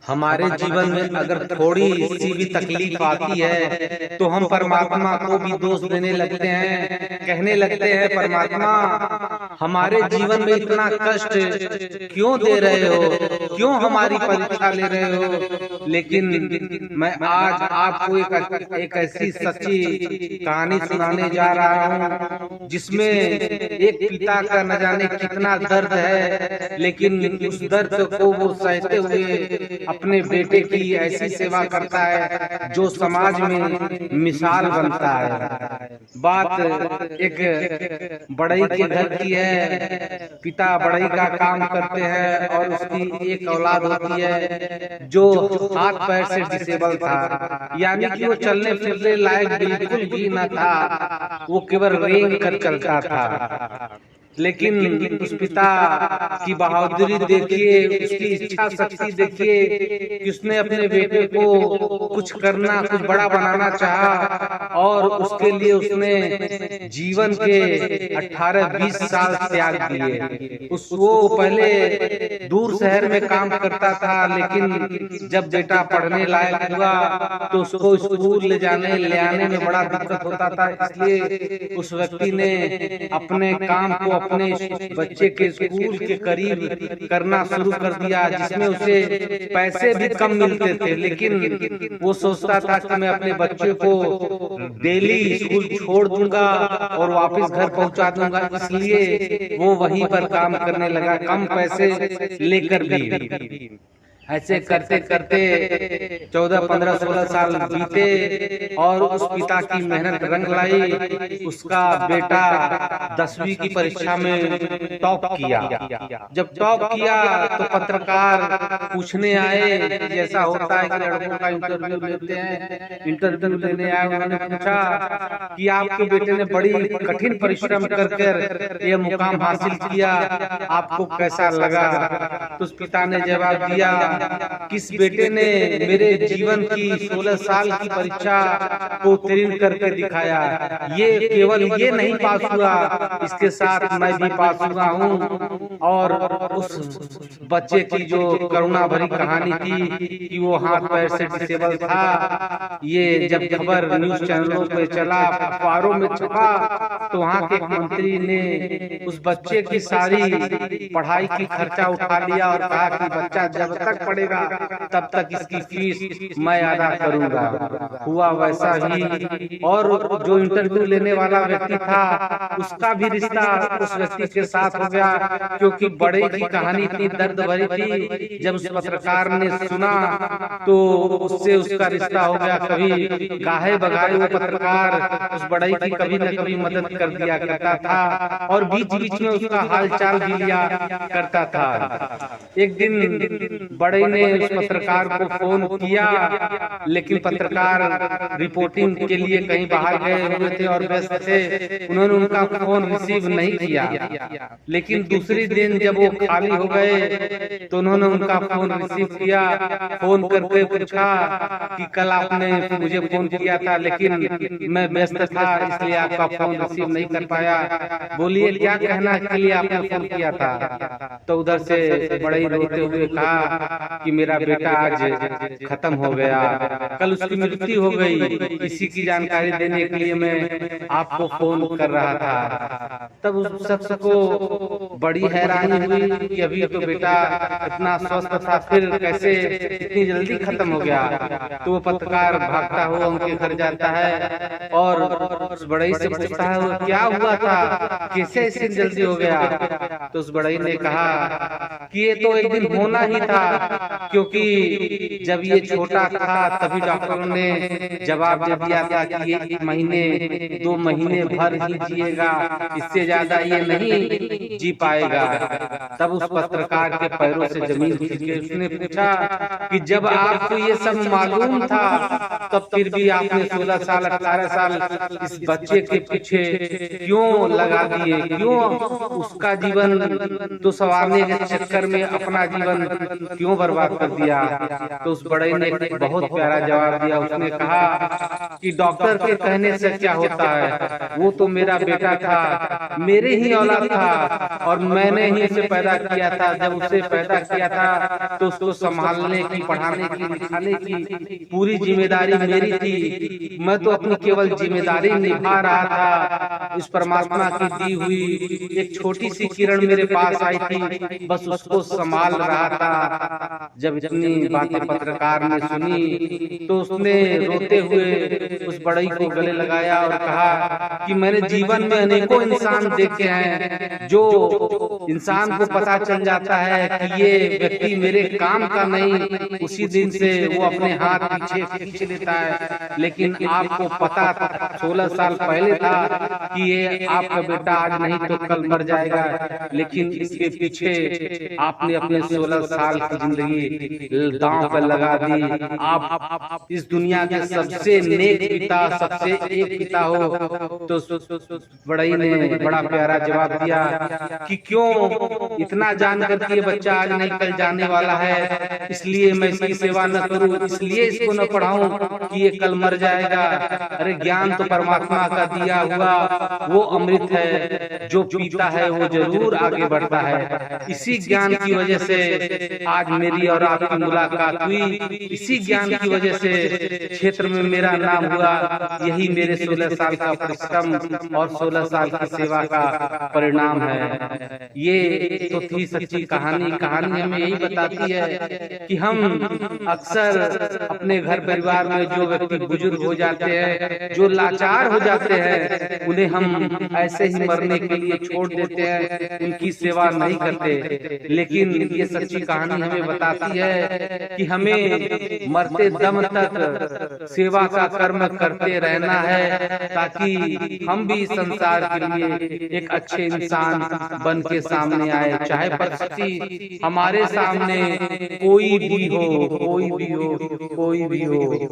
हमारे जीवन में अगर थोड़ी सी भी तकलीफ आती है तो हम परमात्मा को भी दोष देने लगते हैं, कहने लगते हैं परमात्मा हमारे जीवन में इतना कष्ट क्यों दे रहे हो, क्यों हमारी परीक्षा ले रहे हो। लेकिन मैं आज आपको एक ऐसी सच्ची कहानी सुनाने जा रहा हूँ जिसमें एक पिता का न जाने कितना दर्द है, लेकिन उस दर्द को वो सहते हुए अपने बेटे की ऐसी सेवा करता है जो समाज में मिसाल बनता है। बात एक बढ़ई के घर की है। पिता बढ़ई का काम करते हैं और उसकी एक औलाद होती है जो हाथ पैर से डिसेबल था, यानी कि वो चलने फिरने लायक बिल्कुल भी न था, वो केवल रेंग कर चलता था। लेकिन उस पिता की बहादुरी देखिए, उसकी इच्छा शक्ति देखिए कि उसने अपने बेटे को कुछ करना, कुछ बड़ा बनाना चाहा और उसके लिए उसने जीवन के 18-20 साल त्याग दिए। वो पहले दूर शहर में काम करता था, लेकिन जब बेटा पढ़ने लायक हुआ तो उसको स्कूल ले जाने ले आने में बड़ा दिक्कत होता था। इसलिए उस व्यक्ति ने अपने काम को अपने बच्चे के स्कूल के करीब करना शुरू कर दिया, जिसमें उसे पैसे भी कम मिलते थे, लेकिन वो सोचता था कि मैं अपने बच्चे को डेली स्कूल छोड़ दूंगा और वापस घर पहुंचा दूंगा। इसलिए वो वहीं पर काम करने लगा, कम पैसे लेकर भी। ऐसे करते करते 14, 15, 16 साल बीते और उस पिता की मेहनत रंग लाई। उसका बेटा 10वीं की परीक्षा में टॉप किया। जब टॉप किया तो पत्रकार पूछने आए, जैसा होता है कि लड़कों का इंटरव्यू लेते हैं। इंटरव्यू लेने आए, उन्होंने पूछा कि आपके बेटे ने बड़ी कठिन परिश्रम कर ये मुकाम हासिल किया, आपको कैसा लगा। तो उस पिता ने जवाब दिया, किस बेटे ने मेरे जीवन की 16 साल की परीक्षा को उत्तीर्ण करके दिखाया। ये केवल ये नहीं पास हुआ, इसके साथ मैं भी पास हुआ हूँ। और उस बच्चे की जो करुणा भरी कहानी थी कि वो हाथ पैर से डिसेबल था, ये जब खबर न्यूज चैनलों पे चला, अखबारों में छपा, तो वहाँ के मंत्री ने उस बच्चे की सारी पढ़ाई की खर्चा उठा लिया और कहा कि बच्चा जब तक पढ़ेगा तब तक इसकी फीस मैं अदा करूंगा। हुआ वैसा ही। और जो इंटरव्यू लेने वाला व्यक्ति था उसका भी रिश्ता उस व्यक्ति के साथ हो गया, क्योंकि बड़े की कहानी इतनी दर्द भरी थी। जब उस पत्रकार ने सुना तो उससे उसका रिश्ता हो गया। कभी गाहे बगाए वो पत्रकार उस बड़ई की कभी न कभी मदद कर दिया करता था और बीच बीच में उसका हालचाल भी लिया करता था। एक दिन बड़ई ने उस पत्रकार को फोन किया, लेकिन पत्रकार रिपोर्टिंग के लिए कहीं बाहर गए हुए थे और व्यस्त थे, उन्होंने उनका फोन रिसीव नहीं किया। लेकिन दूसरी दिन जब वो खाली हो गए तो उन्होंने उनका फोन रिसीव किया। फोन करके पूछा कि कल आपने मुझे फोन किया था, लेकिन मैं व्यस्त था इसलिए आपका फोन रिसीव नहीं कर पाया। बोलिए क्या कहना के लिए आपने फोन किया था। तो उधर से बड़े रोते हुए कहा कि मेरा बेटा आज खत्म हो गया, कल उसकी मृत्यु हो गई। इसी की जानकारी देने के लिए मैं आपको फोन कर रहा था। तब उस शख्स को बड़ी हैरानी हुई कि अभी तो बेटा इतना स्वस्थ था, फिर कैसे इतनी जल्दी खत्म हो गया। तो वो पत्रकार भागता हुआ उनके घर जाता है और उस बड़ई से पूछता है वो क्या हुआ था, कैसे इतनी जल्दी हो गया। तो उस बड़ई ने कहा कि ये तो एक दिन होना ही था, क्योंकि जब ये छोटा था तभी डॉक्टरों ने जवाब दे दिया था कि ये 1 महीने 2 महीने भर ही जिएगा, इससे ज्यादा ये नहीं जी पाएगा। तब उस पत्रकार के पैरों से जमीन खींच के उसने पूछा कि जब आपको ये सब मालूम था तब फिर भी आपने 16 साल 18 साल इस बच्चे के पीछे क्यों लगा दिए, क्यों उसका जीवन तो संवारने के चक्कर में अपना जीवन क्यों बर्बाद कर दिया। तो उस बड़े ने एक बहुत प्यारा जवाब दिया। उसने कहा कि डॉक्टर के कहने से क्या होता है, वो तो मेरा बेटा था, मेरे ही औलाद था और मैंने ही उसे पैदा किया था। जब उसे पैदा किया था तो उसको संभालने की, पढ़ाने की, लिखाने की पूरी जिम्मेदारी मेरी थी। मैं तो अपनी केवल जिम्मेदारी निभा रहा था। इस परमात्मा की दी हुई एक छोटी सी किरण मेरे पास आई थी, बस उसको संभाल रहा था। जब इतनी बातें पत्रकार ने सुनी तो उसने रोते हुए उस बड़ई को गले लगाया और कहा कि मैंने जीवन में अनेकों इंसान देखे हैं, जो इंसान को पता चल जाता है कि ये व्यक्ति मेरे काम का नहीं, उसी दिन से वो अपने हाथ पीछे खींच लेता है। लेकिन आपको पता 16 साल पहले था कि ये आपका बेटा आज नहीं तो कल मर जाएगा, लेकिन इसके पीछे आपने अपने 16 साल की जिंदगी दांव पर लगा दी। आप इस दुनिया के सबसे नेक पिता, सबसे एक पिता हो। तो बड़ई ने बड़ा प्यारा जवाब दिया कि क्यों इतना जानकर कि ये बच्चा आज नहीं कल जाने वाला है, इसलिए मैं इसकी सेवा न करूं, इसलिए इसको न पढ़ाऊं कि ये कल मर जाएगा। अरे ज्ञान तो परमात्मा का दिया हुआ वो अमृत है, जो पीता है वो जरूर आगे बढ़ता है। इसी ज्ञान की वजह से आज मेरी और आपकी मुलाकात हुई, इसी ज्ञान की वजह से क्षेत्र में मेरा नाम हुआ। यही मेरे 16 साल का परिश्रम और 16 साल की सेवा का परिणाम है। ये तो थी सच्ची कहानी। कहानी हमें यही बताती है कि हम अक्सर अपने घर परिवार में जो व्यक्ति बुजुर्ग हो जाते हैं, जो लाचार हो जाते हैं, उन्हें हम ऐसे ही मरने के लिए छोड़ देते हैं, उनकी सेवा नहीं करते। लेकिन ये सच्ची कहानी हमें बताती है कि हमें मरते दम तक सेवा का कर्म करते रहना है, ताकि हम भी संसार के लिए एक अच्छे इंसान बन के सामने आए। चाहे परिस्थिति हमारे सामने कोई भी हो, कोई भी हो, कोई भी हो।